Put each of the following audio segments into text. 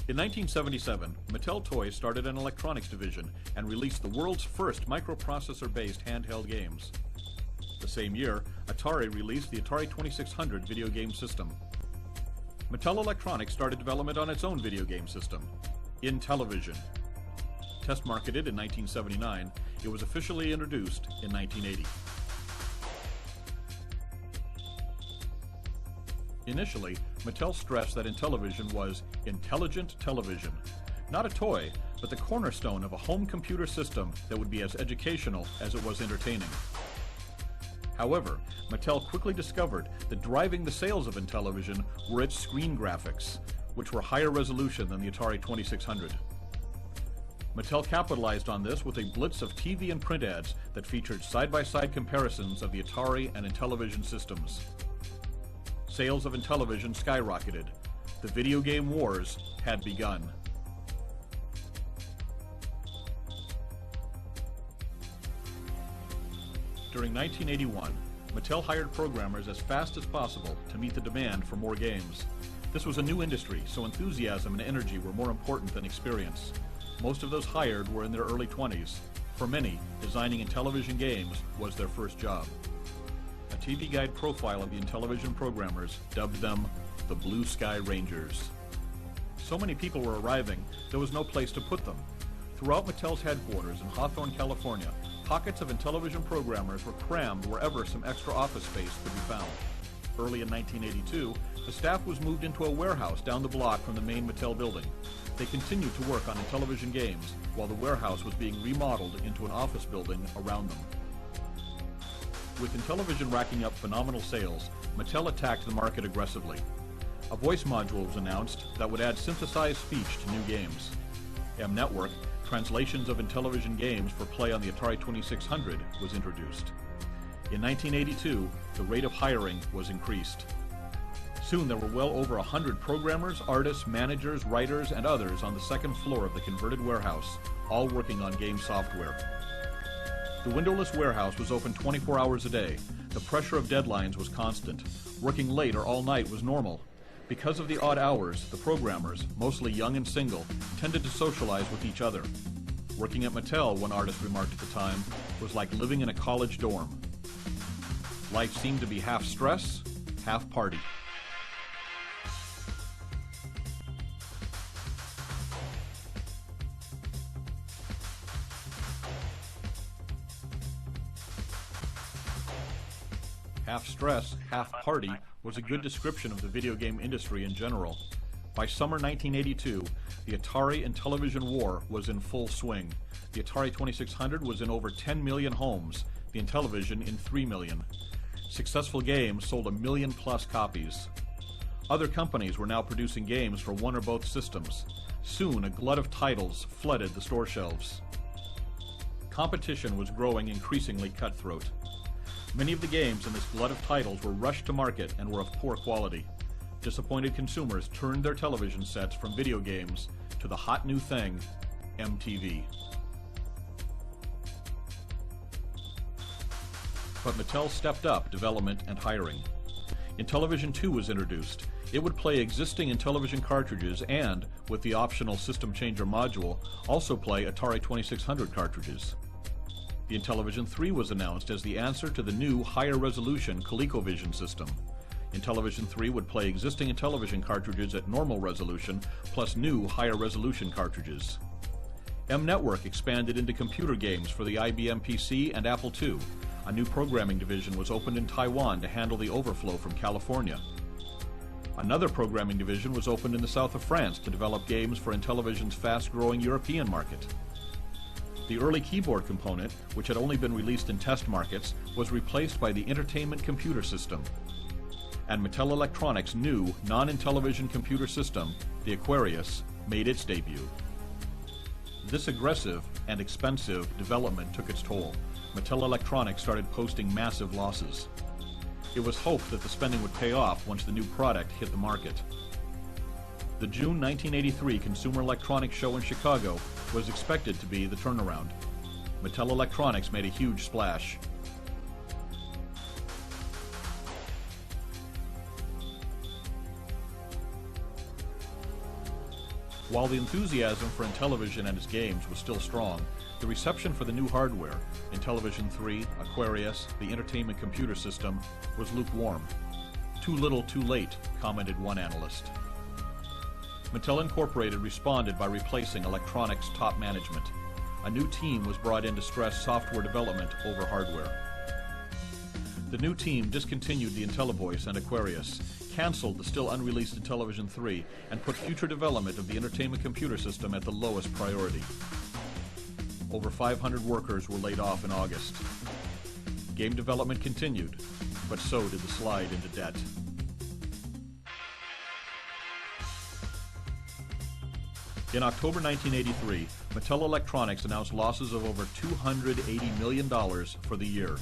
In 1977, Mattel Toys started an electronics division and released the world's first microprocessor-based handheld games. The same year, Atari released the Atari 2600 video game system. Mattel Electronics started development on its own video game system, Intellivision. Test marketed in 1979, it was officially introduced in 1980. Initially, Mattel stressed that Intellivision was intelligent television, not a toy, but the cornerstone of a home computer system that would be as educational as it was entertaining. However, Mattel quickly discovered that driving the sales of Intellivision were its screen graphics, which were higher resolution than the Atari 2600. Mattel capitalized on this with a blitz of TV and print ads that featured side-by-side comparisons of the Atari and Intellivision systems. Sales of Intellivision skyrocketed. The video game wars had begun. During 1981, Mattel hired programmers as fast as possible to meet the demand for more games. This was a new industry, so enthusiasm and energy were more important than experience. Most of those hired were in their early 20s. For many, designing Intellivision games was their first job. A TV Guide profile of the Intellivision programmers dubbed them the Blue Sky Rangers. So many people were arriving, there was no place to put them. Throughout Mattel's headquarters in Hawthorne, California, pockets of Intellivision programmers were crammed wherever some extra office space could be found. Early in 1982, the staff was moved into a warehouse down the block from the main Mattel building. They continued to work on Intellivision games while the warehouse was being remodeled into an office building around them. With Intellivision racking up phenomenal sales, Mattel attacked the market aggressively. A voice module was announced that would add synthesized speech to new games. M-Network, translations of Intellivision games for play on the Atari 2600, was introduced. In 1982, the rate of hiring was increased. Soon there were well over 100 programmers, artists, managers, writers, and others on the second floor of the converted warehouse, all working on game software. The windowless warehouse was open 24 hours a day. The pressure of deadlines was constant. Working late or all night was normal. Because of the odd hours, the programmers, mostly young and single, tended to socialize with each other. Working at Mattel, one artist remarked at the time, was like living in a college dorm. Life seemed to be half stress, half party. Half stress, half party was a good description of the video game industry in general. By summer 1982, the Atari and Intellivision war was in full swing. The Atari 2600 was in over 10 million homes, the Intellivision in 3 million. Successful games sold 1 million plus copies. Other companies were now producing games for one or both systems. Soon, a glut of titles flooded the store shelves. Competition was growing increasingly cutthroat. Many of the games in this glut of titles were rushed to market and were of poor quality. Disappointed consumers turned their television sets from video games to the hot new thing, MTV. But Mattel stepped up development and hiring. Intellivision 2 was introduced. It would play existing Intellivision cartridges and, with the optional System Changer module, also play Atari 2600 cartridges. The Intellivision 3 was announced as the answer to the new higher-resolution ColecoVision system. Intellivision 3 would play existing Intellivision cartridges at normal resolution, plus new higher-resolution cartridges. M-Network expanded into computer games for the IBM PC and Apple II. A new programming division was opened in Taiwan to handle the overflow from California. Another programming division was opened in the south of France to develop games for Intellivision's fast-growing European market. The early keyboard component, which had only been released in test markets, was replaced by the Entertainment Computer System. And Mattel Electronics' new non-Intellivision computer system, the Aquarius, made its debut. This aggressive and expensive development took its toll. Mattel Electronics started posting massive losses. It was hoped that the spending would pay off once the new product hit the market. The June 1983 Consumer Electronics Show in Chicago was expected to be the turnaround. Mattel Electronics made a huge splash. While the enthusiasm for Intellivision and its games was still strong, the reception for the new hardware, Intellivision 3, Aquarius, the entertainment computer system, was lukewarm. Too little, too late, commented one analyst. Mattel Incorporated responded by replacing Electronics' top management. A new team was brought in to stress software development over hardware. The new team discontinued the Intellivoice and Aquarius, canceled the still unreleased Intellivision 3, and put future development of the entertainment computer system at the lowest priority. Over 500 workers were laid off in August. Game development continued, but so did the slide into debt. In October 1983, Mattel Electronics announced losses of over $280 million for the year.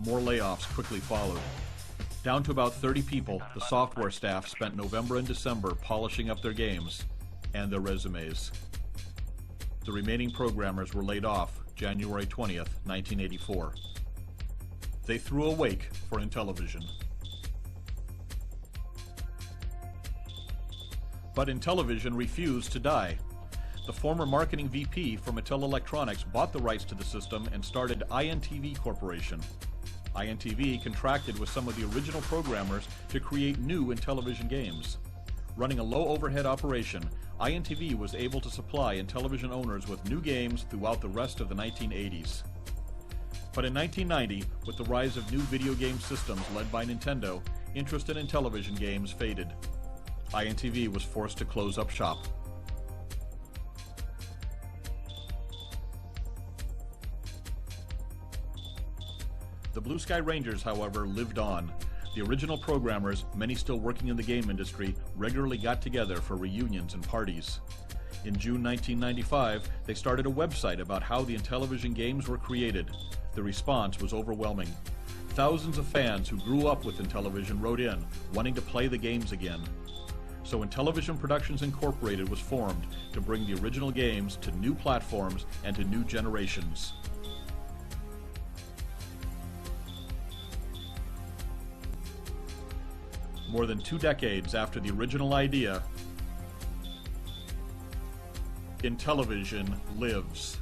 More layoffs quickly followed. Down to about 30 people, the software staff spent November and December polishing up their games and their resumes. The remaining programmers were laid off January 20th, 1984. They threw a wake for Intellivision. But Intellivision refused to die. The former marketing VP for Mattel Electronics bought the rights to the system and started INTV Corporation. INTV contracted with some of the original programmers to create new Intellivision games. Running a low-overhead operation, INTV was able to supply Intellivision owners with new games throughout the rest of the 1980s. But in 1990, with the rise of new video game systems led by Nintendo, interest in Intellivision games faded. INTV was forced to close up shop. The Blue Sky Rangers, however, lived on. The original programmers, many still working in the game industry, regularly got together for reunions and parties. In June 1995, they started a website about how the Intellivision games were created. The response was overwhelming. Thousands of fans who grew up with Intellivision wrote in, wanting to play the games again. So Intellivision Productions Incorporated was formed to bring the original games to new platforms and to new generations. More than 2 decades after the original idea, Intellivision lives.